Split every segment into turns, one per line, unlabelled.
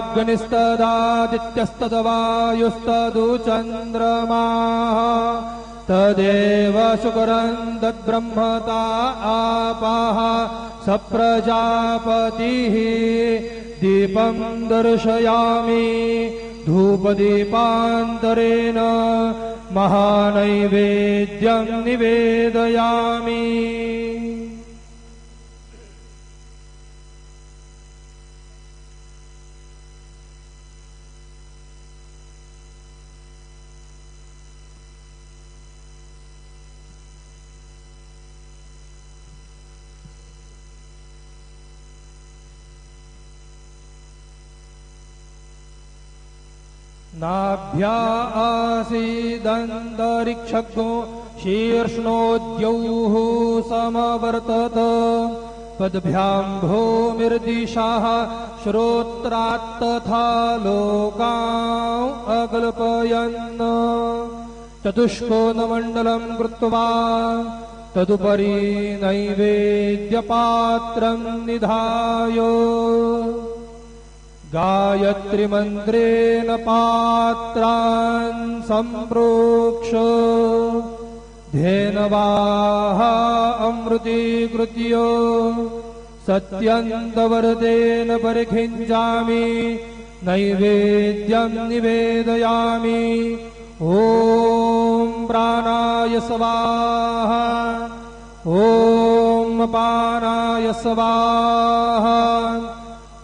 अग्निस्तदादित्यस्तदवायुस्तदु चन्द्रमाः तदेव शुक्रं तद्ब्रह्मता आपाः सप्रजापतिः दीपं दर्शयामि धूपदीपान्तरेण महानैवेद्यं निवेदयामि। नाभ्या आसीदन्तरिक्षगो शीर्ष्णोद्यौः समवर्तत पद्भ्यां भूमिर्दिशाः श्रोत्रात्तथा लोकान् अकल्पयन् चतुष्कोणमण्डलं कृत्वा तदुपरि नैवेद्यपात्रं निधाय गायत्री मंत्रेण पात्रान् सम्प्रोक्ष धेनवाः अमृतीकृत्य सत्यन्तवर्तेन परिखिञ्चामि नैवेद्यं निवेदयामि। ॐ प्राणाय स्वाहा ॐ अपानाय स्वाहा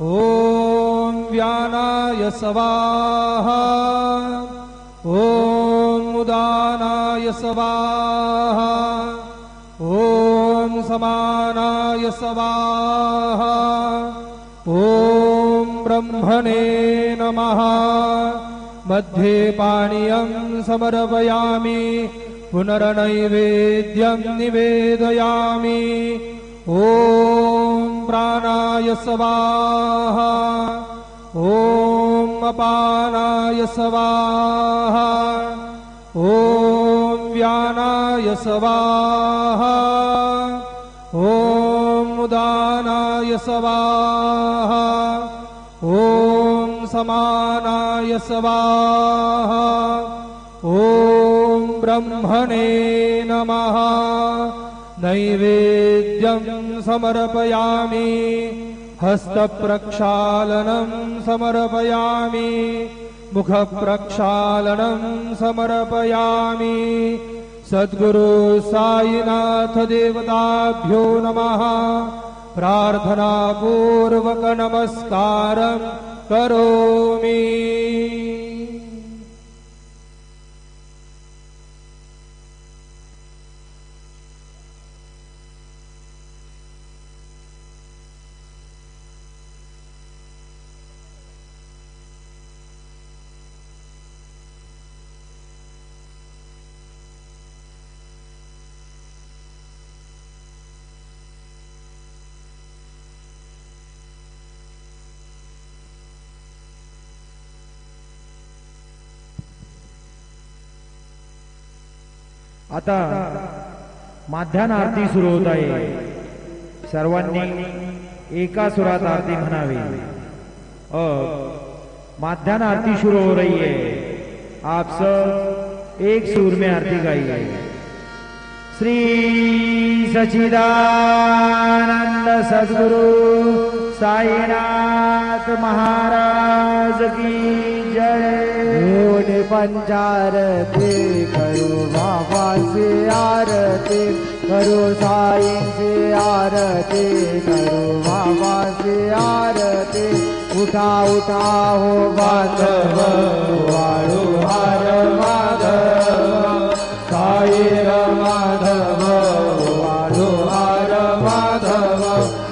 ॐ व्यानाय स्वाहा ॐ उदानाय स्वाहा ॐ समानाय स्वाहा ॐ ब्रह्मणे नमः। मध्ये पानीयं समर्पयामि पुनर्नैवेद्यं निवेदयामि। ॐ प्राणाय स्वाहा ॐ अपानाय स्वाहा ॐ व्यानाय स्वाहा ॐ उदानाय स्वाहा ॐ समानाय स्वाहा ॐ ब्रह्मणे नमः। नैवेद्यं समर्पयामि हस्तप्रक्षालनं समर्पयामि मुखप्रक्षालनं समर्पयामि। सद्गुरु साईनाथ देवताभ्यो नमः। प्रार्थनापूर्वक नमस्कारं करोमि।
आता माध्यान आरती सुरू होत आहे। सर्वांनी एका सुरात आरती म्हणावी। माध्यान आरती शुरू हो रही है। आप सब एक सुर में आरती गाइए। श्री सच्चिदानंद सद्गुरु साईनाथ महाराज की जय।
पंचारती करो बाबा से आरती करो साई से आरती करो बाबा से आरती। उठा उठा हो माधव वाळू हार माधव साई माधव वाळू हार माधव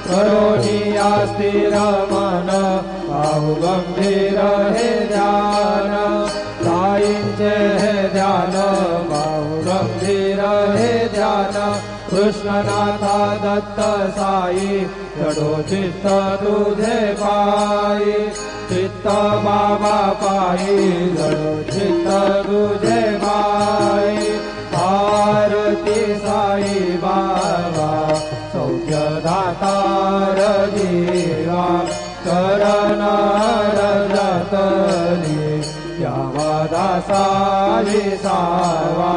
करोनी आस्थिर मन पाहु गंभीर हे ध्यान साईंचे हे ध्यान पाहु गंभीर हे ध्यान। कृष्णनाथा दत्त साई चढो चित्त तुझे पायी चित्त बाबा पायी चढो चित्त तुझे पायी। आरती साई बाबा सौख्य दातार जीवा करण
घातली यावा दासा विसावा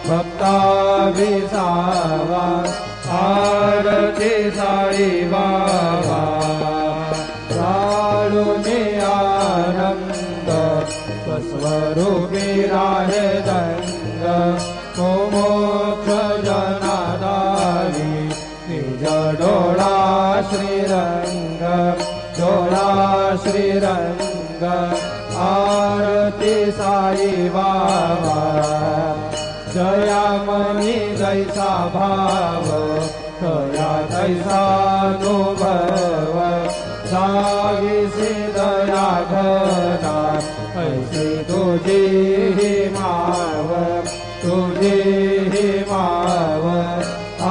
भक्ता विसावा आरती साई बाबा चालुनी आनंद स्वस्वरूपी राहे दंग तो मोक्ष जनादारी निज डोळा श्रीरंग डोळा श्रीरंग आरती साई बाबा जयामणी जैसा भाव तया तैसा अनुभव जागीसी दया घना ऐसी तुझी ही माव तुझी ही माव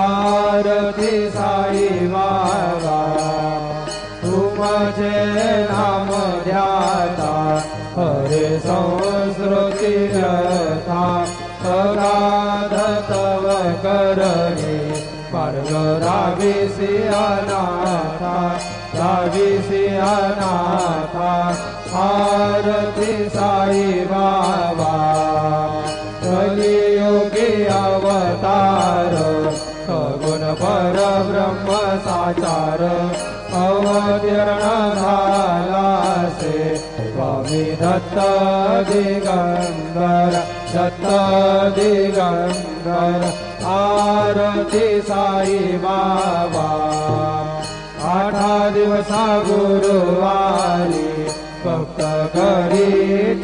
आरती साई बाबा तुमचे नाम ध्याता हरे संस्कृती रथा अगाध तव करणे मार्ग राविसी अनाथा राविसी अनाथा आरती साई बाबा कलियुगी अवतार सगुण पर ब्रह्म साचार अवतीर्ण झालासे स्वामी दत्त दिगंबर दत्त दिगंबर आरती साई बाबा आठा दिवसा गुरुवारी भक्त करी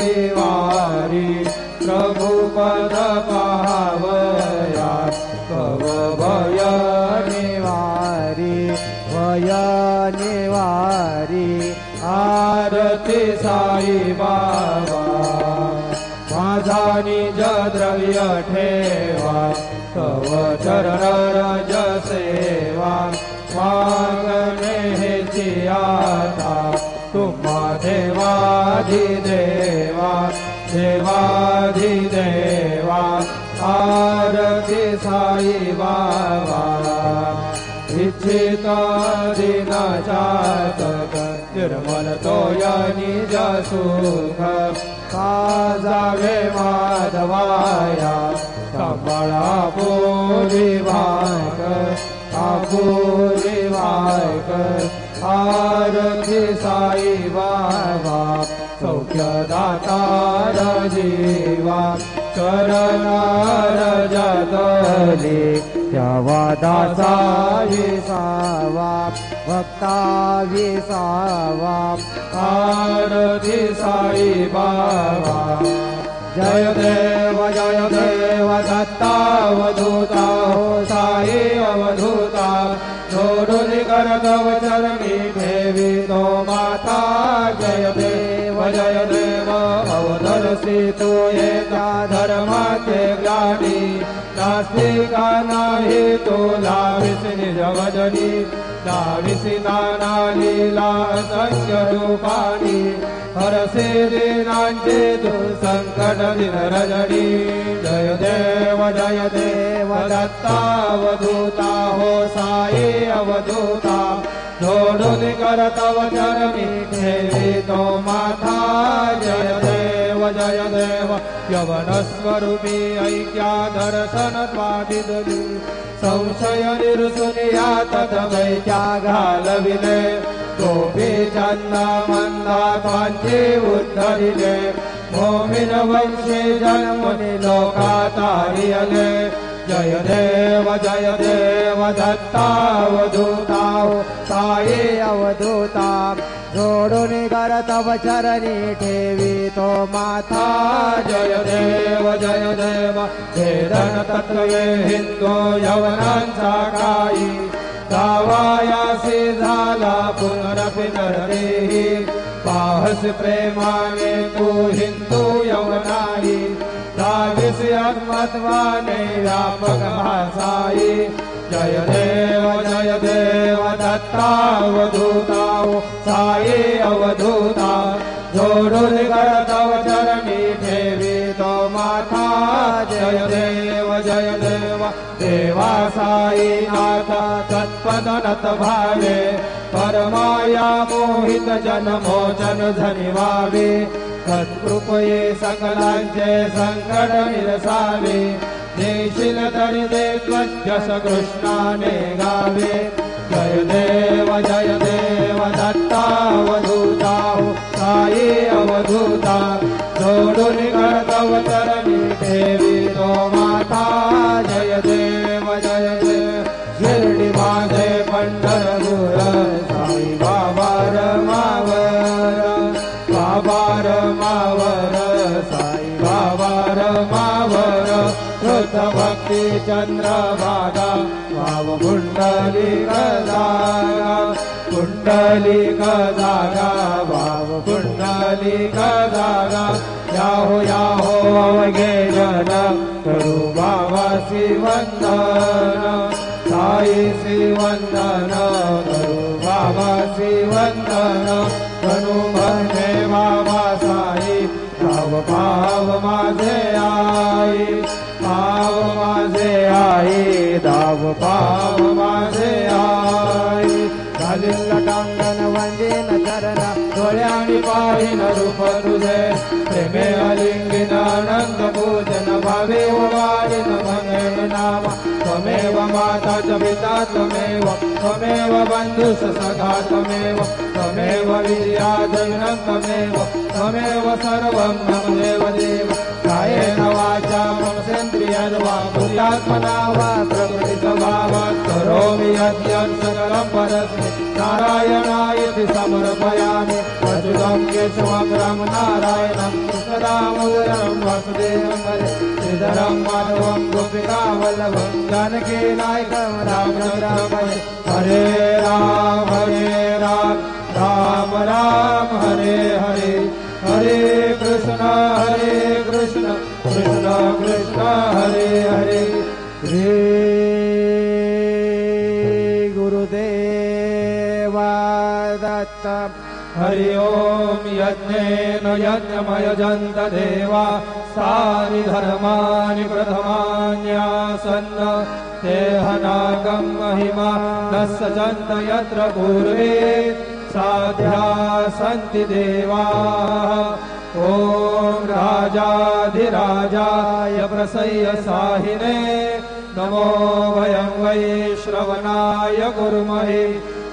तिवारी प्रभु पद पावया कव भय
निवारी भय निवारी
आरती साई बाबा माझा निज द्रव्य ठेवा तव चरण रज सेवा मागणे हेची आता तुम्हा देवाधिदेवा देवाधिदेवा आरती साई बाबा इच्छित दिनाचातक निर्मल तोय निज सुख काजावे माधवाया सांभाळा आपुरी वाक आपुरी वाक आरती साई बाबा सौख्यदाता जीवा चरणार जगली
यावा दासा विसावा भक्ता विसावा
आरती साई बाबा जय देव दत्तावधूता हो साई अवधूता जोडून करतव चरणी देवी तो माता जय देव अवधरसी तू एका धर्माचे ग्लानी नास्तिका नाही तो लाविस निज वदनी लाविसी नाना लीला असंख्य रूपानी हरसे दिनांचे तू संकट दिन रजनी जय देव दत्तावधूता हो साई अवधूता जोडून करतव चरणी ठेवी तो माथा जय देव यवन स्वरूपी ऐक्या दर्शन द्वादिदली संशय निर्सुनिया तदवैच्या घालविले गोपी चंदा मंदा त्वांचे उद्धरिले मोमिन वंशे जन्मनि लोकात हरियले जय देव दत्तावधूता
साई अवधूता जोडून करतव चरणी ठेवी तो माथा
जय देव वेदन तत्वे हिंदू यवनांचा काही दावायासी झाला पुनरपि नरदेही पाहस प्रेमाने तू हिंदू यवनाई दाविसी आत्मत्वाने व्यापक भासाई जय देव दत्तावधूता साई अवधूता जोडून करतव चरणी ठेवी तो माथा जय देव देवा साई नाथ तत्पदनत भावे परमाया मोहित जन मोचन धनिवावे तत्कृपये सकलांचे संकट निरसावे देशील तरी दे त्वजस कृष्णाने गावे जय देव दत्तावधूता साई अवधूता जोडून करतव चरणी ठेवी तो माता जय देव शिर्डी माझे पंढरपूर साई बाबार मावर साई बाबार मावर कृत भक्ती चंद्रभागा भाव कुंडलिक जागा भाव कुंडलिक जागा याहो याहो अवघे जन करू बाबासी वंदन साई वंदन करू बाबासी वंदन करू भन्ने बाबा साई भाव माझे आई धाव पाव माझे आई
घालील टांगण वंदीन चरण
डोळ्यानी पाहिन रूप तुझे प्रेमे अलिंगिन आनंद पूजन भावे वारिन म्हणेन नाम त्वमेव माता च पिता त्वमेव बंधुस सखा त्वमेव विद्याधनं त्वमेव सर्वं मम देव कायेन वाचा मनसेन्द्रियर्वा बुद्ध्यात्मना वा प्रकृति स्वभावात् करोमि यद्यत् सकलं परस्मै नारायणायति समर्पयामि अच्युतं केशवं नारायणं कृष्णदामोदरं वासुदेवं हरे श्रीधरं माधवं गोपिकावल्लभं जानकीनायकं रामचन्द्रं हरे राम राम राम हरे हरे हरे कृष्ण कृष्ण कृष्ण हरे हरे
श्री गुरुदेवा दत्त
हरि ओम यज्ञेन यज्ञमयजन्त देवा सारि धर्माणि प्रथमान्यासन्न तेहनागं महिमा दस्सजन्त यत्र पूर्वे साध्या सन्ति देवाः ॐ राजाधिराजाय प्रसय्य साहिने नमो वयं वै श्रवणाय कुर्महे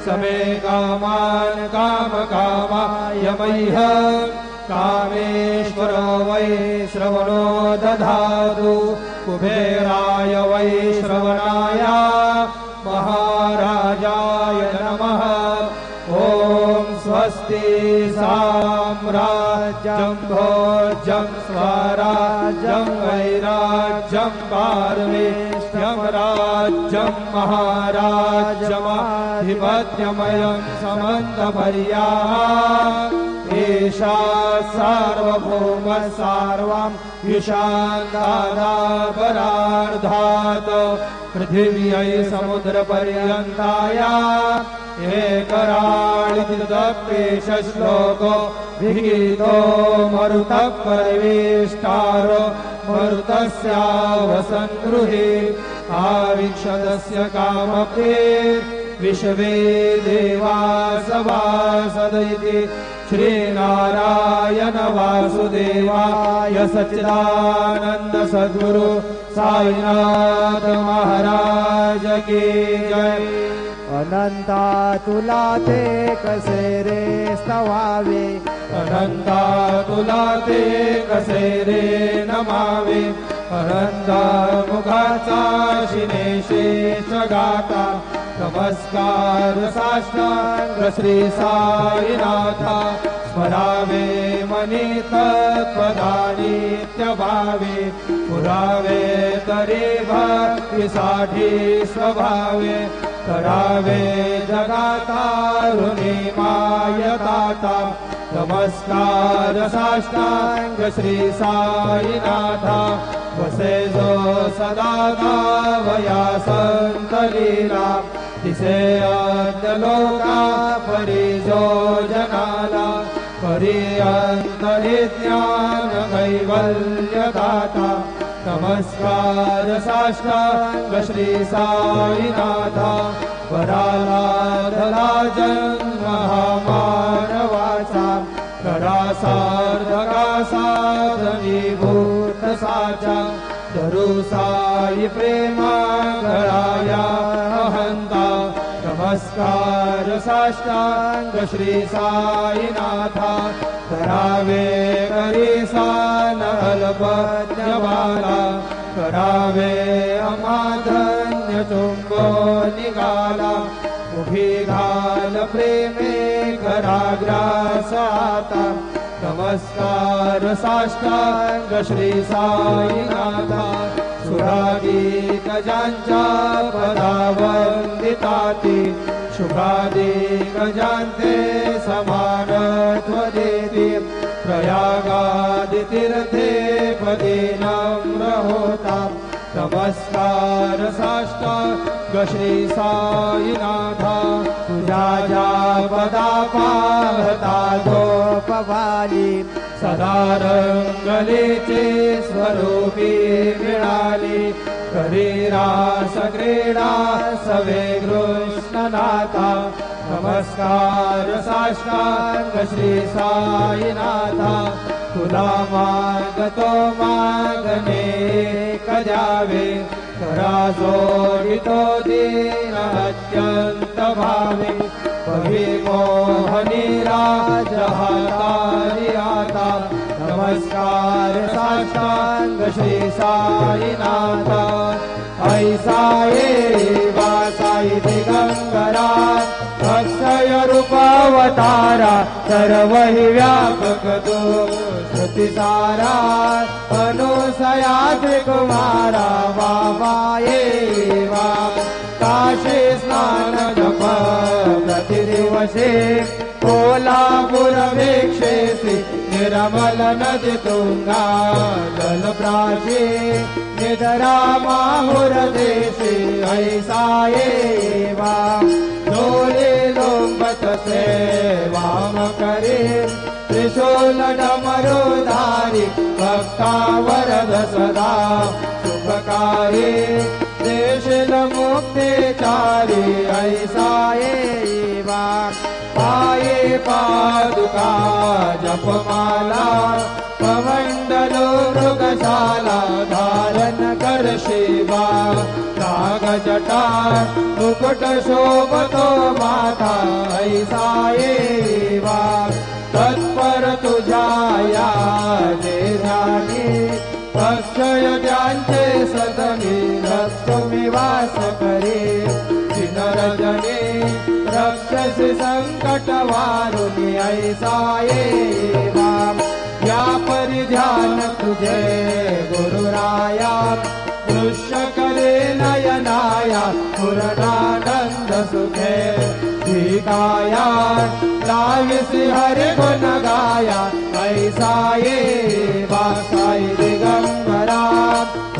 समे कामान् कामकामाय मह्यं कामेश्वर वै श्रवणो दधातु कुबेराय वै श्रवणाय महाराजाय नमः ॐ स्वस्ति साम्राज्यं भोज्यं स्वराज्यं वैराज्यं पारमेष्ठ्यं राज्यं महाराज्यमाधिपत्यमयं समन्तपर्याः एषा सार्वभौम सार्वं युषान्तादापरार्धात् पृथिव्यै समुद्रपर्यन्ताया एकराळितपेश श्लोको विहितो मरुतः परिवेष्टारो मरुतस्यावसन् गृहे आविक्षतस्य कामप्रे विश्वे देवा सभासदिति श्रीनारायण वासुदेवाय सच्चिदानंद सद्गुरु साईनाथ महाराज की जय।
अनंता तुला ते कसे रे स्तवावे
अनंता तुला ते कसे रे नमावे अनंत मुखाचा शिनेशेष गाता नमस्कार साष्टांग श्री साईनाथा स्मरावे मनी तत्पदानित्य भावे पुरावे तरी भक्तीसाठी स्वभावे करावे जगातारुणी मायताता नमस्कार साष्टांग श्री साईनाथा वसे जो सदा गावया संत लीला तिसे अन्य लोका परी जो जनाला परी अंतरी ज्ञान कैवल्य दाता नमस्कार साष्टांग श्री साईनाथा वरालाधला जन्म महामानवाचा करा सार्थका साधनीभूत साचा धरू साई प्रेमा गळाया अहंता नमस्कार साष्टांग श्री साईनाथा करावे करी सान अल्पज्ञवाला करावे अमाधन्य चुंबो निघाला उभी घाल प्रेमे कराग्रास आता नमस्कार साष्टांग श्री साईनाथा सुरादी गजांच्या पदावंदिताती शुभादी गजांते समानत्व देती प्रयागादि तीर्थे पदी नम्र होता नमस्कार साष्टांग श्री साईनाथा तुझ्या ज्या पदा पाहता
पवाली
सदा रंगलेचे स्वरूपी मिळाली करी रास क्रीडा सवे कृष्णनाथा नमस्कार साष्टांग श्री साईनाथा तुला मागतो मागणे कद्यावे करा जोडितो दीन अत्यंत भावे पही मोहनी राज हातारी आता नमस्कार साष्टांग श्री साईनाथा ऐसा एवा साई दिगंबरा अक्षय रूपावतारा सर्व हि व्यापक तो श्रुतिसारा अनुसयाद्रि कुमारा बाबा एवा काशी स्नान जप प्रतिदिवसे कोल्हापूर वीक्षेसी निर्मल नदी तुंगा जलप्राची निधरा माहुर देशी ऐसा एवा डोले लोंबत सेवाम करे त्रिशूल डमरुधारी भक्ता वरद सदा सुखकारी देशील मुक्तिचारी ऐसा एवा पाये पादुका जपमाला कमंडलो मृगशाला धारण कर शिवा नाग जटा मुकुट शोभतो माथा ऐसा एवा तत्पर तुझ्या या ध्यानी अक्षय ज्यांचे सदनी रक्तमी वास करे दिनरजनी रक्षसी संकट वारुणी ऐसा एवा या परिध्यान तुझे गुरुराया दृश्य करे नयनाया पूर्णानंद सुखे काया लाविसी हरि गुण गाया ऐसा एवा साई दिगंबरा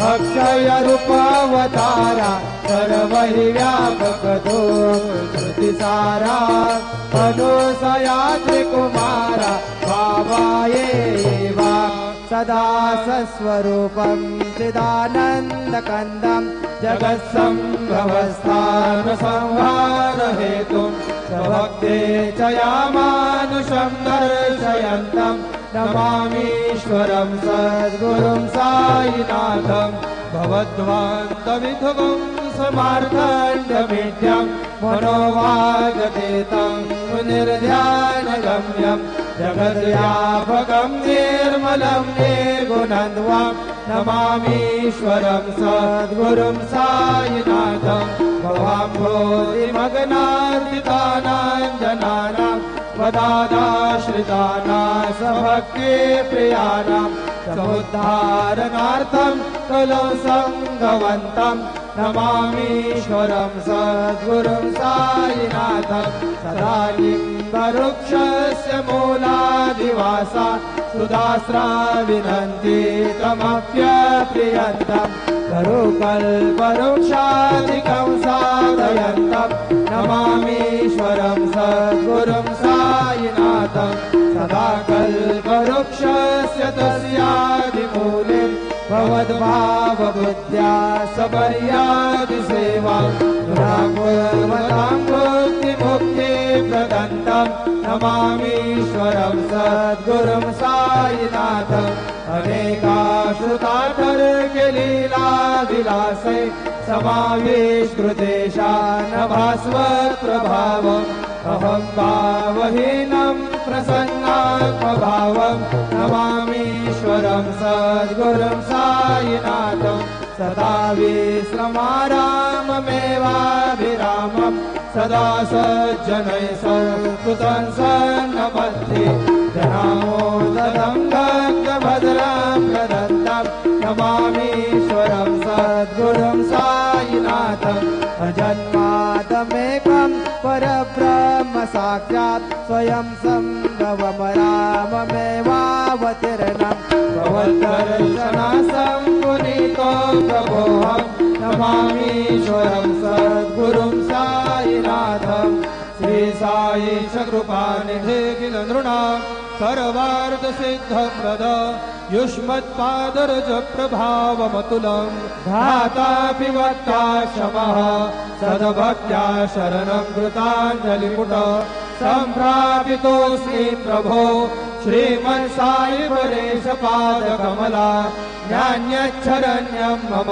अक्षय रूपावतारा सर्व हि व्यापक तो श्रुतिसारा अनुसयाद्रि कुमारा बाबा एवा सदा सस्वरूपं चिदानन्दकन्दं जगत्सम्भवस्थान संहार हेतुं स्वभक्ते च यामानुषं दर्शयन्तं नमामीश्वरं सद्गुरुं साईनाथं भवद्वान्तविधुवं समार्थण्डमीड्यं मनोवागतेतं निर्ध्यानगम्यं जगद्व्यापकं निर्मलं निर्गुणद्वां नमामीश्वरं सद्गुरुं साईनाथं भवाम्भोधिमग्नार्दितानां जनानां पदादाश्रितानां सभक्ति प्रियाणां समुद्धारणार्थं कलौ सङ्गवन्तं नमामीश्वरं सद्गुरुं साईनाथं सदा निम्बवृक्षस्य मूलादिवासा सुधास्रा विनन्ति तमप्यप्रियन्तं करुकल्पवृक्षादिकं साधयन्तं नमामीश्वरं सद्गुरुं साईनाथं सदा कल्पवृक्षस्य तस्यादिमूले भवद्भावबुद्ध्या सबर्यादिसेवा गुणाकुर्वतां मुक्तिप्रदन्तं नमामीश्वरं सद्गुरुं साईनाथम् अनेकाश्रुतातर्कलीलाविलासे समाविष्कृतेशानभास्वत्प्रभावम् अहं भावहीनं प्रसन्नात्मभावं नमामीश्वरं सद्गुरुं साईनाथम् सदा विश्रमाराममेवाभिरामं सदा सज्जनैः संस्तुतं सन्नमत्ति जनामोदं भक्तभद्रं प्रदत्तं नमामीश्वरं सद्गुरुं साईनाथम्
अजन्मादमेकं परब्रह्म साक्षात् स्वयं सम्भवमराममेवावतीर्णं
भवद्दर्शनासं पुनीतो प्रभोऽहं नमामीश्वरं सद्गुरुं साईनाथम् श्री साई च कृपानिधे किल नृणां सर्वार्थसिद्धप्रद युष्मत्पादरज प्रभावमतुलं धातापि वक्ता क्षमः सद्भक्त्या शरणं कृताञ्जलिपुट सम्प्रापितोऽस्मि प्रभो श्रीमत्साई परेश पादकमला न्यान्यच्छरण्यं मम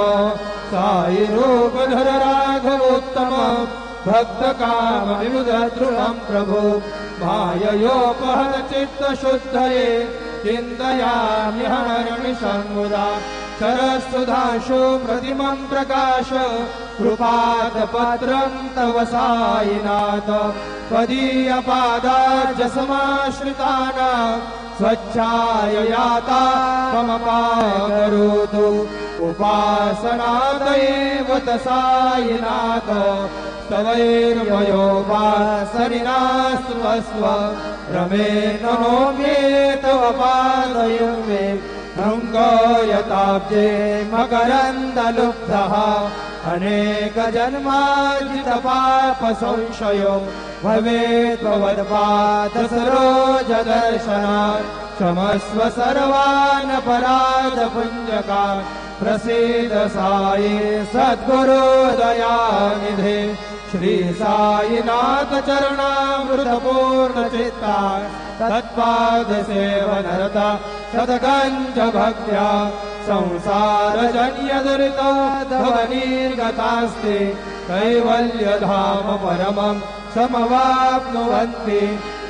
साई रूपधर राघवोत्तम भक्तकामविमुदद्रुमं प्रभो माययोपहत चित्तशुद्धये चिन्तयाम्यहर्निशं मुदा सरस्सुधांशु प्रतिमं प्रकाश कृपादपत्रं तव साईनाथ त्वदीयपादाब्जसमाश्रितानां स्वच्छाययाता मम पाकरोतु उपासनादयेव साईनाथ तवैर्मयोपासनिनास्त्वस्व रमेण नोम्येतव पादयुग्मे भृङ्गयताब्जे मकरन्दलुब्धः अनेकजन्मार्जितपापसंशयो भवेत् भवद्पादसरोजदर्शनात् क्षमस्व सर्वान् अपराधपुञ्जकान् प्रसीद साई सद्गुरु दयानिधे श्री साईनाथ चरणामृतपूर्णचित्ता तत्पादसेवनरता सदगञ्ज भक्त्या संसारजन्यदुरिता धवनिर्गतास्ते कैवल्यधाम परमं समवाप्नुवन्ति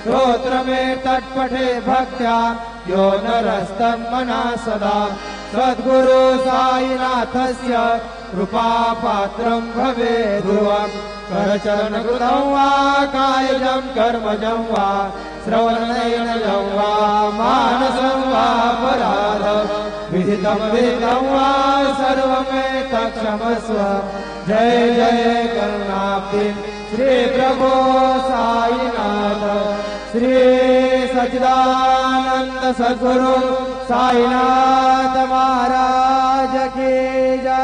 स्तोत्रमेतत्पठे भक्त्या यो नरस्तन्मना सदा सद्गुरु साईनाथस्य कृपापात्रं भवेत् ध्रुवम् करचरणकृतं वा कायजं कर्मजं वा श्रवणनयनजं वा मानसं वा पराधं विहितं विहितं वा सर्वमेतत्क्षमस्व जय जय करुणाब्धि श्री प्रभो साईनाथ श्री सच्चिदानंद सद्गुरु साईनाथ महाराज की जय।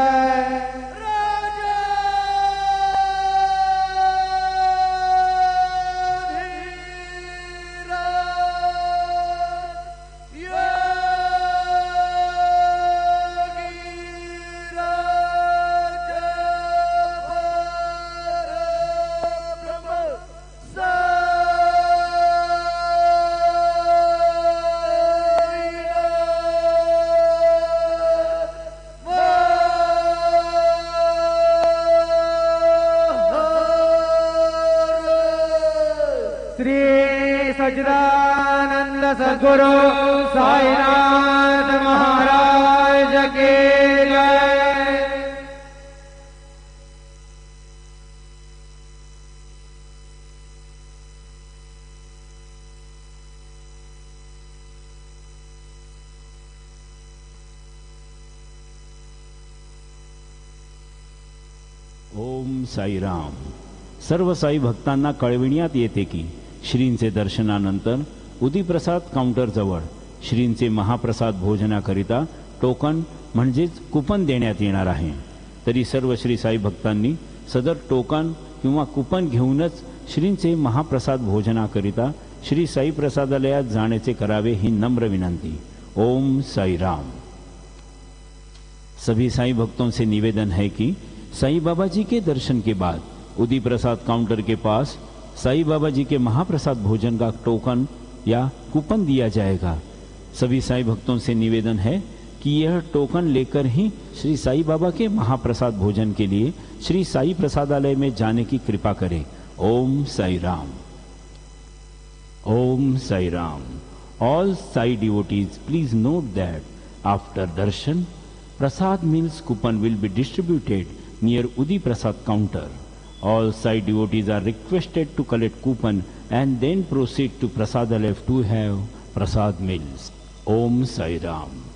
सच्चिदानंद सद्गुरु साईनाथ महाराज की जय।
ओम साईराम। सर्व साई भक्तांना कळविण्यात येते की श्रींचे दर्शनानंतर उदीप्रसाद काउंटरजवळ श्रींचे महाप्रसाद भोजनाकरिता टोकन म्हणजेच कुपन देण्यात येणार आहे। तरी सर्व श्री साई भक्तांनी सदर टोकन किंवा कुपन घेऊनच श्रींचे महाप्रसाद भोजनाकरिता श्री साई प्रसादालयात जाण्याचे करावे ही नम्र विनंती। ओम साईराम। सभी साईं भक्तों से निवेदन है कि साईं बाबा जी के दर्शन के बाद उदी प्रसाद काउंटर के पास साईं बाबा जी के महाप्रसाद भोजन का टोकन या कूपन दिया जाएगा। सभी साईं भक्तों से निवेदन है कि यह टोकन लेकर ही श्री साईं बाबा के महाप्रसाद भोजन के लिए श्री साईं प्रसादालय में जाने की कृपा करें। ओम साई राम। ओम Sai Ram. All Sai devotees, please note that after darshan, Prasad meals coupon will be distributed near Udi Prasad counter. All Sai devotees are requested to collect coupon and then proceed to Prasadalaya to have Prasad meals. Om Sai Ram.